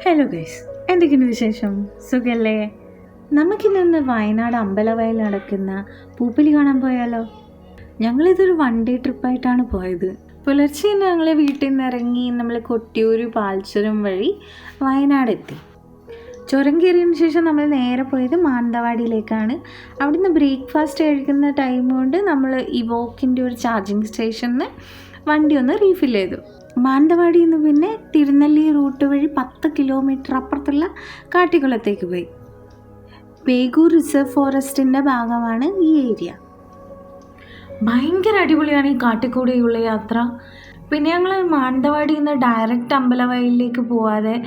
Hello guys, എന്തൊക്കെയുണ്ട് വിശേഷം? സുഖല്ലേ? നമുക്കിന്നൊന്ന് വയനാട് അമ്പലവയൽ നടക്കുന്ന പൂപ്പലി കാണാൻ പോയാലോ? ഞങ്ങളിതൊരു 1 ഡേ ട്രിപ്പായിട്ടാണ് പോയത്. പുലർച്ചെ തന്നെ ഞങ്ങൾ വീട്ടിൽ നിന്ന് ഇറങ്ങി നമ്മൾ കൊട്ടിയൂർ പാൽച്ചുരം വഴി വയനാട് എത്തി. ചുരം കയറിയതിന് ശേഷം നമ്മൾ നേരെ പോയത് മാനന്തവാടിയിലേക്കാണ്. അവിടുന്ന് ബ്രേക്ക്ഫാസ്റ്റ് കഴിക്കുന്ന ടൈം കൊണ്ട് നമ്മൾ ഇവോക്കിൻ്റെ ഒരു ചാർജിങ് സ്റ്റേഷനിൽ വണ്ടി ഒന്ന് റീഫിൽ ചെയ്തു. മാനന്തവാടിയിൽ നിന്ന് പിന്നെ തിരുനെല്ലി റൂട്ട് വഴി 10 കിലോമീറ്റർ അപ്പുറത്തുള്ള കാട്ടിക്കുളത്തേക്ക് പോയി. ബേഗൂർ റിസർവ് ഫോറസ്റ്റിൻ്റെ ഭാഗമാണ് ഈ ഏരിയ. ഭയങ്കര അടിപൊളിയാണ് ഈ കാട്ടിക്കൂടെയുള്ള യാത്ര. പിന്നെ ഞങ്ങൾ മാനന്തവാടിയിൽ നിന്ന് ഡയറക്റ്റ് അമ്പലവയലിലേക്ക് പോവാതെ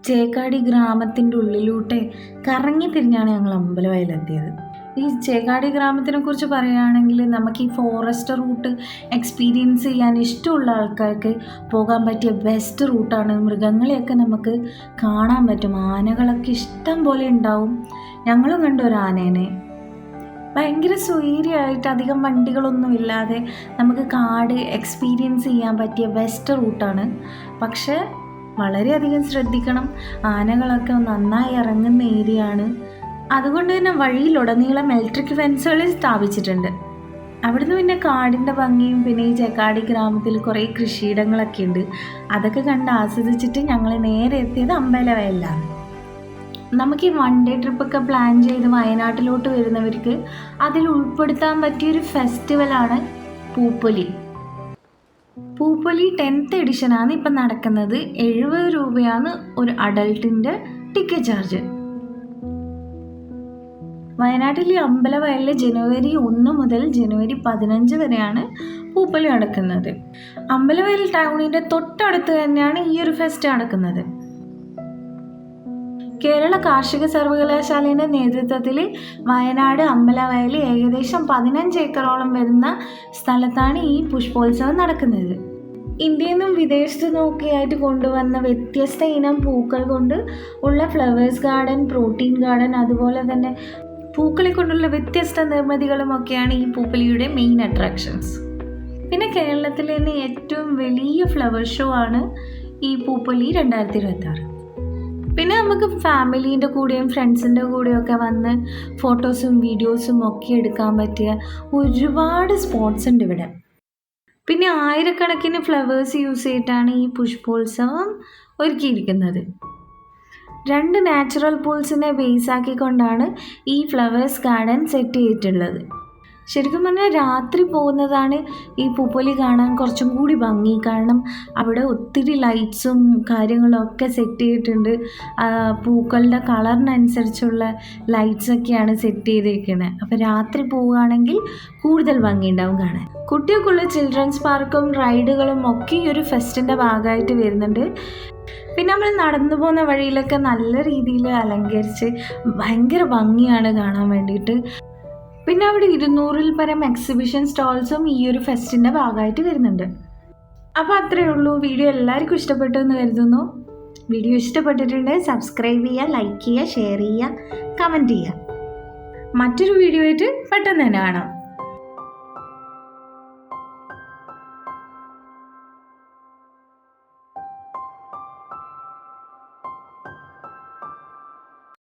ചേക്കാടി ഗ്രാമത്തിൻ്റെ ഉള്ളിലൂടെ കറങ്ങി തിരിഞ്ഞാണ് ഞങ്ങൾ അമ്പലവയലെത്തിയത്. ഈ ചേക്കാടി ഗ്രാമത്തിനെ കുറിച്ച് പറയുകയാണെങ്കിൽ നമുക്ക് ഈ ഫോറസ്റ്റ് റൂട്ട് എക്സ്പീരിയൻസ് ചെയ്യാൻ ഇഷ്ടമുള്ള ആൾക്കാർക്ക് പോകാൻ പറ്റിയ ബെസ്റ്റ് റൂട്ടാണ്. മൃഗങ്ങളെയൊക്കെ നമുക്ക് കാണാൻ പറ്റും. ആനകളൊക്കെ ഇഷ്ടം പോലെ ഉണ്ടാവും. ഞങ്ങളും കണ്ടു ഒരു ആനേനെ. ഭയങ്കര സ്വൈര്യമായിട്ട് അധികം വണ്ടികളൊന്നും ഇല്ലാതെ നമുക്ക് കാട് എക്സ്പീരിയൻസ് ചെയ്യാൻ പറ്റിയ ബെസ്റ്റ് റൂട്ടാണ്. പക്ഷേ വളരെയധികം ശ്രദ്ധിക്കണം. ആനകളൊക്കെ നന്നായി ഇറങ്ങുന്ന ഏരിയ ആണ്. അതുകൊണ്ട് തന്നെ വഴിയിലുടനീളം ഇലക്ട്രിക് ഫെൻസുകൾ സ്ഥാപിച്ചിട്ടുണ്ട്. അവിടുന്ന് പിന്നെ കാടിൻ്റെ ഭംഗിയും പിന്നെ ഈ ചേക്കാടി ഗ്രാമത്തിൽ കുറേ കൃഷിയിടങ്ങളൊക്കെ ഉണ്ട്. അതൊക്കെ കണ്ട് ആസ്വദിച്ചിട്ട് ഞങ്ങൾ നേരെ എത്തിയത് അമ്പലവയലിലാണ്. നമുക്ക് ഈ 1 ഡേ ട്രിപ്പൊക്കെ പ്ലാൻ ചെയ്ത് വയനാട്ടിലോട്ട് വരുന്നവർക്ക് അതിൽ ഉൾപ്പെടുത്താൻ പറ്റിയൊരു ഫെസ്റ്റിവലാണ് പൂപ്പൊലി. പൂപ്പൊലി 10th എഡിഷനാണ് ഇപ്പം നടക്കുന്നത്. 70 രൂപയാണ് ഒരു അഡൾട്ടിൻ്റെ ടിക്കറ്റ് ചാർജ്. വയനാട്ടിലെ അമ്പലവയലിൽ ജനുവരി 1 മുതൽ ജനുവരി 15 വരെയാണ് പൂപ്പൊലി നടക്കുന്നത്. അമ്പലവയൽ ടൗണിൻ്റെ തൊട്ടടുത്ത് തന്നെയാണ് ഈ ഒരു ഫെസ്റ്റ് നടക്കുന്നത്. കേരള കാർഷിക സർവകലാശാലയുടെ നേതൃത്വത്തിൽ വയനാട് അമ്പലവയൽ ഏകദേശം 15 ഏക്കറോളം വരുന്ന സ്ഥലത്താണ് ഈ പുഷ്പോത്സവം നടക്കുന്നത്. ഇന്ത്യയിൽ നിന്നും വിദേശത്തു നിന്നൊക്കെയായിട്ട് കൊണ്ടുവന്ന വ്യത്യസ്ത ഇനം പൂക്കൾ കൊണ്ട് ഉള്ള ഫ്ലവേഴ്സ് ഗാർഡൻ, പ്രോട്ടീൻ ഗാർഡൻ, അതുപോലെ തന്നെ പൂക്കളെ കൊണ്ടുള്ള വ്യത്യസ്ത നിർമ്മിതികളുമൊക്കെയാണ് ഈ പൂപ്പൊലിയുടെ മെയിൻ അട്രാക്ഷൻസ്. പിന്നെ കേരളത്തിലെ തന്നെ ഏറ്റവും വലിയ ഫ്ലവർ ഷോ ആണ് ഈ പൂപ്പൊലി 2026. പിന്നെ നമുക്ക് ഫാമിലീൻ്റെ കൂടെയും ഫ്രണ്ട്സിൻ്റെ കൂടെയൊക്കെ വന്ന് ഫോട്ടോസും വീഡിയോസും ഒക്കെ എടുക്കാൻ പറ്റിയ ഒരുപാട് സ്പോട്ട്സ് ഉണ്ട് ഇവിടെ. പിന്നെ ആയിരക്കണക്കിന് ഫ്ലവേഴ്സ് യൂസ് ചെയ്തിട്ടാണ് ഈ പുഷ്പോത്സവം ഒരുക്കിയിരിക്കുന്നത്. 2 നാച്ചുറൽ പൂൾസിനെ ബേസാക്കിക്കൊണ്ടാണ് ഈ ഫ്ലവേഴ്സ് ഗാർഡൻ സെറ്റ് ചെയ്തിട്ടുള്ളത്. ശരിക്കും പറഞ്ഞാൽ രാത്രി പോകുന്നതാണ് ഈ പൂപ്പൊലി കാണാൻ കുറച്ചും കൂടി ഭംഗി. കാരണം അവിടെ ഒത്തിരി ലൈറ്റ്സും കാര്യങ്ങളൊക്കെ സെറ്റ് ചെയ്തിട്ടുണ്ട്. പൂക്കളുടെ കളറിനനുസരിച്ചുള്ള ലൈറ്റ്സൊക്കെയാണ് സെറ്റ് ചെയ്തിരിക്കുന്നത്. അപ്പോൾ രാത്രി പോവുകയാണെങ്കിൽ കൂടുതൽ ഭംഗി ഉണ്ടാവും കാണാൻ. കുട്ടികൾക്കുള്ള ചിൽഡ്രൻസ് പാർക്കും റൈഡുകളും ഒക്കെ ഈ ഒരു ഫെസ്റ്റിൻ്റെ ഭാഗമായിട്ട് വരുന്നുണ്ട്. പിന്നെ നമ്മൾ നടന്നു പോകുന്ന വഴിയിലൊക്കെ നല്ല രീതിയിൽ അലങ്കരിച്ച് ഭയങ്കര ഭംഗിയാണ് കാണാൻ വേണ്ടിയിട്ട്. പിന്നെ അവിടെ 200-ൽ പരം എക്സിബിഷൻ സ്റ്റോൾസും ഈ ഒരു ഫെസ്റ്റിൻ്റെ ഭാഗമായിട്ട് വരുന്നുണ്ട്. അപ്പോൾ അത്രയേ ഉള്ളൂ. വീഡിയോ എല്ലാവർക്കും ഇഷ്ടപ്പെട്ടു എന്ന് കരുതുന്നു. വീഡിയോ ഇഷ്ടപ്പെട്ടിട്ടുണ്ടെങ്കിൽ സബ്സ്ക്രൈബ് ചെയ്യുക, ലൈക്ക് ചെയ്യുക, ഷെയർ ചെയ്യുക, കമൻറ്റ് ചെയ്യുക. മറ്റൊരു വീഡിയോ ആയിട്ട് പെട്ടെന്ന് തന്നെ കാണാം.